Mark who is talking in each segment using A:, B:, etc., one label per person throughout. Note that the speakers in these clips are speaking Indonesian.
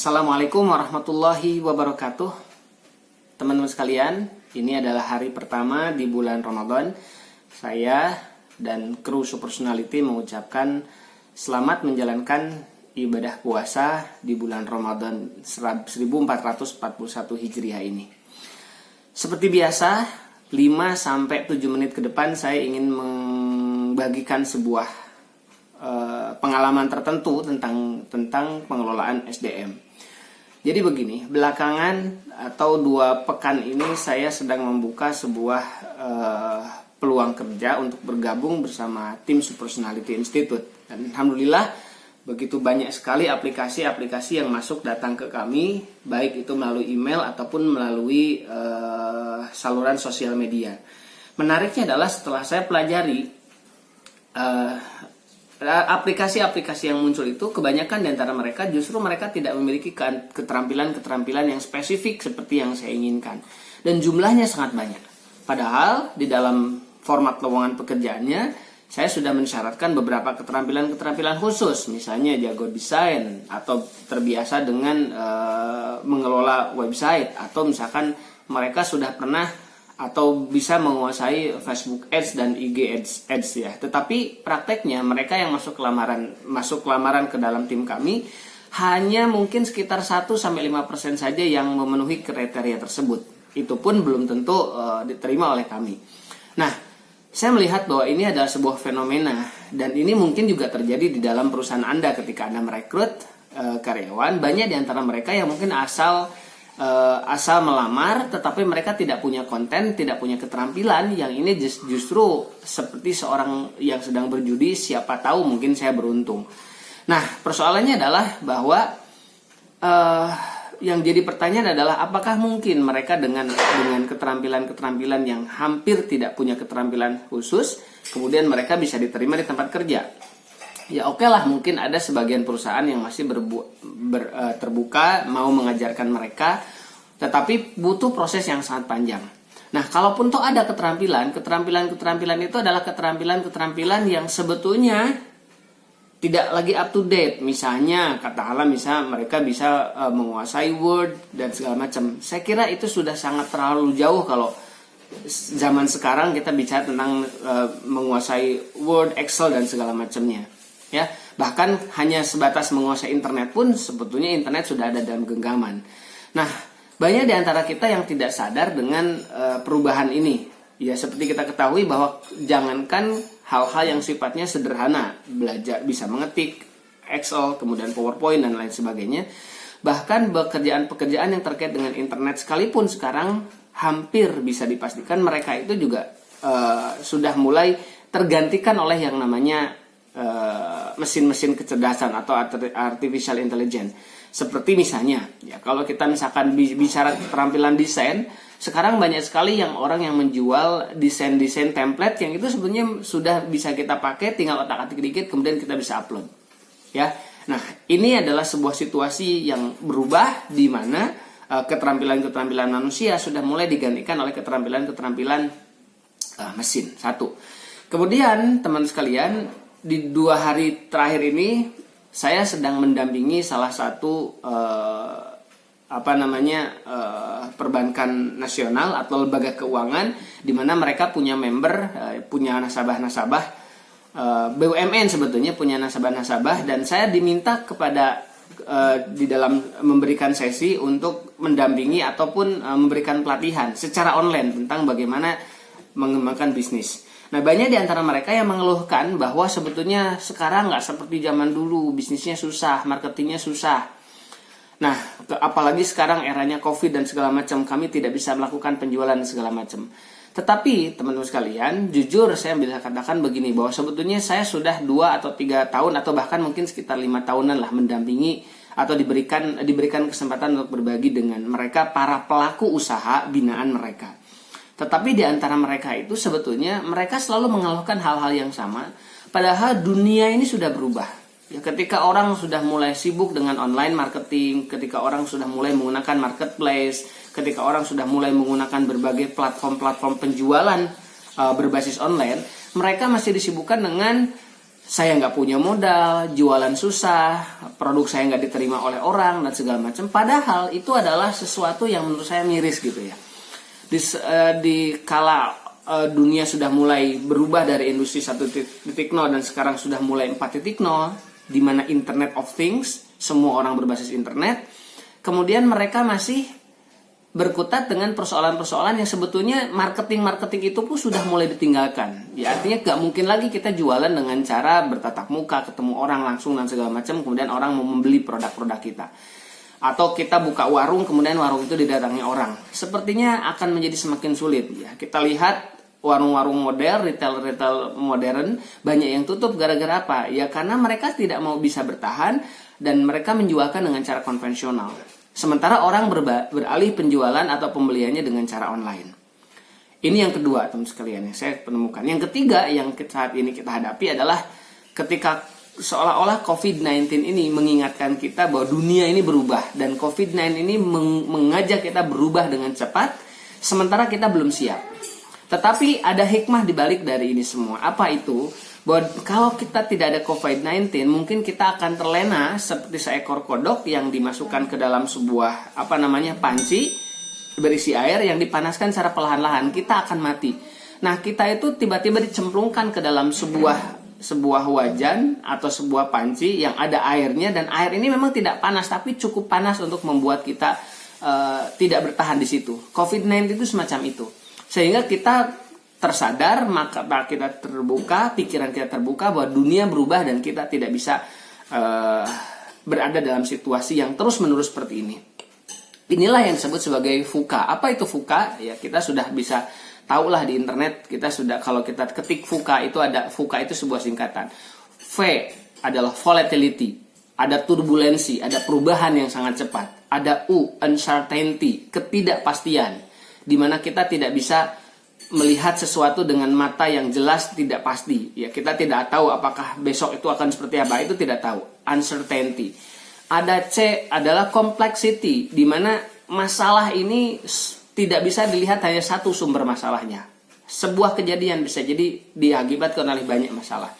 A: Assalamualaikum warahmatullahi wabarakatuh. Teman-teman sekalian, ini adalah hari pertama di bulan Ramadan. Saya dan kru Super Personality mengucapkan selamat menjalankan ibadah puasa di bulan Ramadan 1441 Hijriah ini. Seperti biasa, 5-7 menit ke depan saya ingin membagikan sebuah pengalaman tertentu tentang pengelolaan SDM. Jadi begini, belakangan atau 2 pekan ini saya sedang membuka sebuah peluang kerja untuk bergabung bersama tim Super Personality Institute. Dan alhamdulillah begitu banyak sekali aplikasi-aplikasi yang masuk datang ke kami, baik itu melalui email ataupun melalui saluran sosial media. Menariknya adalah setelah saya pelajari aplikasi-aplikasi yang muncul itu, kebanyakan di antara mereka justru mereka tidak memiliki keterampilan-keterampilan yang spesifik seperti yang saya inginkan. Dan jumlahnya sangat banyak. Padahal di dalam format lowongan pekerjaannya, saya sudah mensyaratkan beberapa keterampilan-keterampilan khusus. Misalnya jago desain, atau terbiasa dengan mengelola website, atau misalkan mereka sudah pernah atau bisa menguasai Facebook Ads dan IG Ads ya. Tetapi prakteknya mereka yang masuk lamaran ke dalam tim kami hanya mungkin sekitar 1-5% saja yang memenuhi kriteria tersebut. Itu pun belum tentu diterima oleh kami. Nah, saya melihat bahwa ini adalah sebuah fenomena, dan ini mungkin juga terjadi di dalam perusahaan Anda ketika Anda merekrut karyawan. Banyak di antara mereka yang mungkin asal melamar, tetapi mereka tidak punya konten, tidak punya keterampilan. Yang ini justru seperti seorang yang sedang berjudi, siapa tahu mungkin saya beruntung. Nah, persoalannya adalah bahwa yang jadi pertanyaan adalah apakah mungkin mereka dengan keterampilan-keterampilan yang hampir tidak punya keterampilan khusus, kemudian mereka bisa diterima di tempat kerja. Ya oke lah, mungkin ada sebagian perusahaan yang masih terbuka mau mengajarkan mereka, tetapi butuh proses yang sangat panjang. Nah, kalaupun toh ada keterampilan itu adalah keterampilan yang sebetulnya tidak lagi up to date. Misalnya, katakanlah mereka bisa menguasai Word dan segala macam. Saya kira itu sudah sangat terlalu jauh kalau zaman sekarang kita bicara tentang menguasai Word, Excel dan segala macamnya. Ya, bahkan hanya sebatas menguasai internet pun sebetulnya internet sudah ada dalam genggaman. Nah, banyak di antara kita yang tidak sadar dengan perubahan ini. Ya, seperti kita ketahui bahwa jangankan hal-hal yang sifatnya sederhana, belajar bisa mengetik Excel, kemudian PowerPoint dan lain sebagainya, bahkan pekerjaan-pekerjaan yang terkait dengan internet sekalipun sekarang hampir bisa dipastikan mereka itu juga sudah mulai tergantikan oleh yang namanya mesin-mesin kecerdasan atau artificial intelligence. Seperti misalnya, ya kalau kita misalkan bicara keterampilan desain, sekarang banyak sekali orang yang menjual desain template yang itu sebetulnya sudah bisa kita pakai, tinggal otak-atik dikit kemudian kita bisa upload. Ya. Nah, ini adalah sebuah situasi yang berubah di mana keterampilan-keterampilan manusia sudah mulai digantikan oleh keterampilan-keterampilan mesin. Satu. Kemudian, teman sekalian, di 2 hari terakhir ini saya sedang mendampingi salah satu perbankan nasional atau lembaga keuangan di mana mereka punya member, punya nasabah-nasabah BUMN, sebetulnya punya nasabah-nasabah, dan saya diminta kepada di dalam memberikan sesi untuk mendampingi ataupun memberikan pelatihan secara online tentang bagaimana mengembangkan bisnis. Nah, banyak di antara mereka yang mengeluhkan bahwa sebetulnya sekarang nggak seperti zaman dulu, bisnisnya susah, marketingnya susah. Nah, apalagi sekarang eranya COVID dan segala macam, kami tidak bisa melakukan penjualan dan segala macam. Tetapi, teman-teman sekalian, jujur saya bisa katakan begini, bahwa sebetulnya saya sudah 2 atau 3 tahun atau bahkan mungkin sekitar 5 tahunan lah mendampingi atau diberikan kesempatan untuk berbagi dengan mereka, para pelaku usaha binaan mereka. Tetapi di antara mereka itu sebetulnya mereka selalu mengeluhkan hal-hal yang sama. Padahal dunia ini sudah berubah. Ya, ketika orang sudah mulai sibuk dengan online marketing, ketika orang sudah mulai menggunakan marketplace, ketika orang sudah mulai menggunakan berbagai platform-platform penjualan berbasis online, mereka masih disibukkan dengan saya nggak punya modal, jualan susah, produk saya nggak diterima oleh orang dan segala macam. Padahal itu adalah sesuatu yang menurut saya miris gitu ya. Di kala dunia sudah mulai berubah dari industri 1.0 dan sekarang sudah mulai 4.0, di mana Internet of Things, semua orang berbasis internet. Kemudian mereka masih berkutat dengan persoalan-persoalan yang sebetulnya marketing itu pun sudah mulai ditinggalkan. Ya artinya gak mungkin lagi kita jualan dengan cara bertatap muka, ketemu orang langsung dan segala macam, kemudian orang mau membeli produk-produk kita. Atau kita buka warung, kemudian warung itu didatangi orang. Sepertinya akan menjadi semakin sulit. Ya kita lihat warung-warung modern, retail modern banyak yang tutup gara-gara apa? Ya karena mereka tidak mau bisa bertahan dan mereka menjualkan dengan cara konvensional. Sementara orang beralih penjualan atau pembeliannya dengan cara online. Ini yang kedua, teman sekalian, yang saya penemukan. Yang ketiga yang saat ini kita hadapi adalah ketika seolah-olah COVID-19 ini mengingatkan kita bahwa dunia ini berubah. Dan COVID-19 ini mengajak kita berubah dengan cepat, sementara kita belum siap. Tetapi ada hikmah dibalik dari ini semua. Apa itu? Bahwa kalau kita tidak ada COVID-19, mungkin kita akan terlena seperti seekor kodok yang dimasukkan ke dalam sebuah panci berisi air yang dipanaskan secara perlahan-lahan. Kita akan mati. Nah, kita itu tiba-tiba dicemplungkan ke dalam sebuah wajan atau sebuah panci yang ada airnya, dan air ini memang tidak panas tapi cukup panas untuk membuat kita tidak bertahan di situ. COVID-19 itu semacam itu. Sehingga kita tersadar, maka kita terbuka, pikiran kita terbuka bahwa dunia berubah dan kita tidak bisa berada dalam situasi yang terus-menerus seperti ini. Inilah yang disebut sebagai VUCA. Apa itu VUCA? Ya, kita sudah bisa tahulah di internet. Kita sudah, kalau kita ketik VUCA itu sebuah singkatan. V adalah volatility, ada turbulensi, ada perubahan yang sangat cepat. Ada U, uncertainty, ketidakpastian, di mana kita tidak bisa melihat sesuatu dengan mata yang jelas, tidak pasti. Ya, kita tidak tahu apakah besok itu akan seperti apa, itu tidak tahu. Uncertainty. Ada C adalah complexity, di mana masalah ini tidak bisa dilihat hanya satu sumber masalahnya. Sebuah kejadian bisa jadi diakibatkan oleh banyak masalah.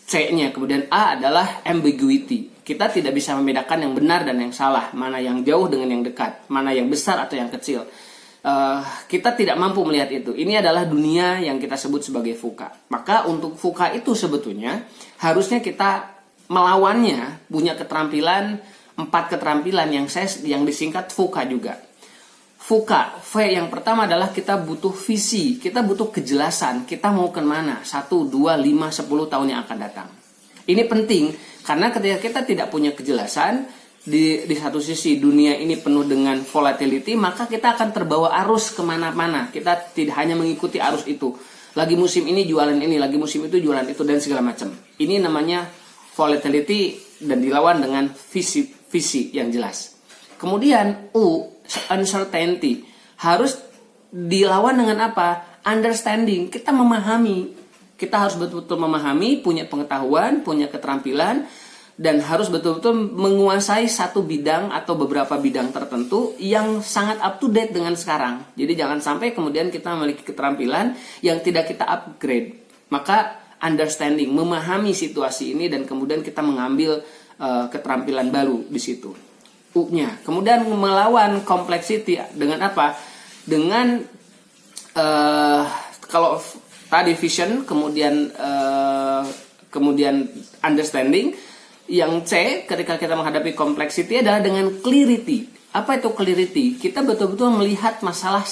A: C-nya. Kemudian A adalah ambiguity. Kita tidak bisa membedakan yang benar dan yang salah, mana yang jauh dengan yang dekat, mana yang besar atau yang kecil. Kita tidak mampu melihat itu. Ini adalah dunia yang kita sebut sebagai VUCA. Maka untuk VUCA itu sebetulnya harusnya kita melawannya, punya keterampilan, 4 keterampilan yang disingkat VUCA juga. VUCA, V yang pertama adalah kita butuh visi, kita butuh kejelasan, kita mau kemana, 1, 2, 5, 10 tahun yang akan datang. Ini penting, karena ketika kita tidak punya kejelasan, di satu sisi dunia ini penuh dengan volatility, maka kita akan terbawa arus kemana-mana. Kita tidak hanya mengikuti arus itu. Lagi musim ini jualan ini, lagi musim itu jualan itu, dan segala macam. Ini namanya volatility dan dilawan dengan visi yang jelas. Kemudian U, uncertainty, harus dilawan dengan apa? Understanding. Kita memahami. Kita harus betul-betul memahami, punya pengetahuan, punya keterampilan, dan harus betul-betul menguasai satu bidang atau beberapa bidang tertentu yang sangat up to date dengan sekarang. Jadi jangan sampai kemudian kita memiliki keterampilan yang tidak kita upgrade. Maka understanding, memahami situasi ini, dan kemudian kita mengambil keterampilan baru di situ. U-nya. Kemudian melawan complexity dengan apa? Dengan kalau tadi vision, kemudian understanding. Yang C, ketika kita menghadapi complexity adalah dengan clarity. Apa itu clarity? Kita betul-betul melihat masalah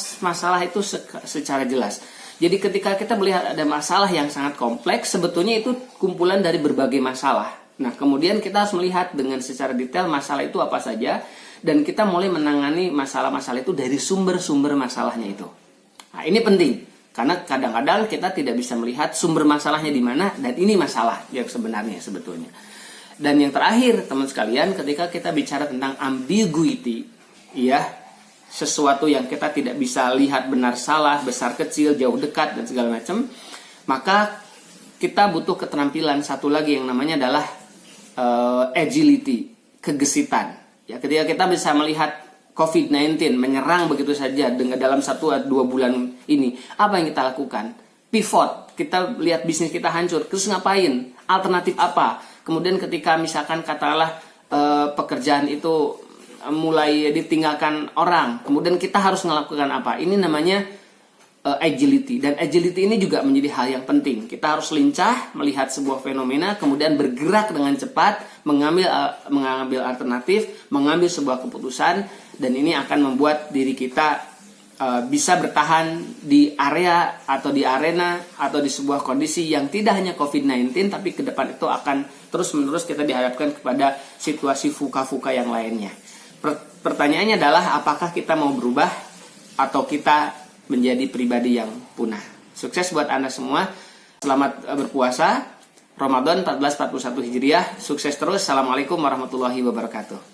A: itu secara jelas. Jadi ketika kita melihat ada masalah yang sangat kompleks, sebetulnya itu kumpulan dari berbagai masalah. Nah, kemudian kita harus melihat dengan secara detail masalah itu apa saja, dan kita mulai menangani masalah-masalah itu dari sumber-sumber masalahnya itu. Nah, ini penting, karena kadang-kadang kita tidak bisa melihat sumber masalahnya di mana, dan ini masalah yang sebenarnya sebetulnya. Dan yang terakhir, teman sekalian, ketika kita bicara tentang ambiguity, ya, sesuatu yang kita tidak bisa lihat benar salah, besar kecil, jauh dekat, dan segala macam, maka kita butuh keterampilan satu lagi yang namanya adalah agility, kegesitan. Ya, ketika kita bisa melihat COVID-19 menyerang begitu saja dalam 1-2 bulan ini, apa yang kita lakukan? pivot, kita lihat bisnis kita hancur, terus ngapain? Alternatif apa? Kemudian ketika misalkan katakanlah pekerjaan itu mulai ditinggalkan orang, kemudian kita harus melakukan apa? Ini namanya agility, dan agility ini juga menjadi hal yang penting. Kita harus lincah melihat sebuah fenomena, kemudian bergerak dengan cepat, mengambil alternatif, mengambil sebuah keputusan, dan ini akan membuat diri kita bisa bertahan di area atau di arena atau di sebuah kondisi yang tidak hanya COVID-19, tapi ke depan itu akan terus-menerus kita dihadapkan kepada situasi fuka-fuka yang lainnya. Pertanyaannya adalah apakah kita mau berubah atau kita menjadi pribadi yang punah. Sukses buat Anda semua. Selamat berpuasa Ramadan 1441 Hijriah. Sukses terus. Assalamualaikum warahmatullahi wabarakatuh.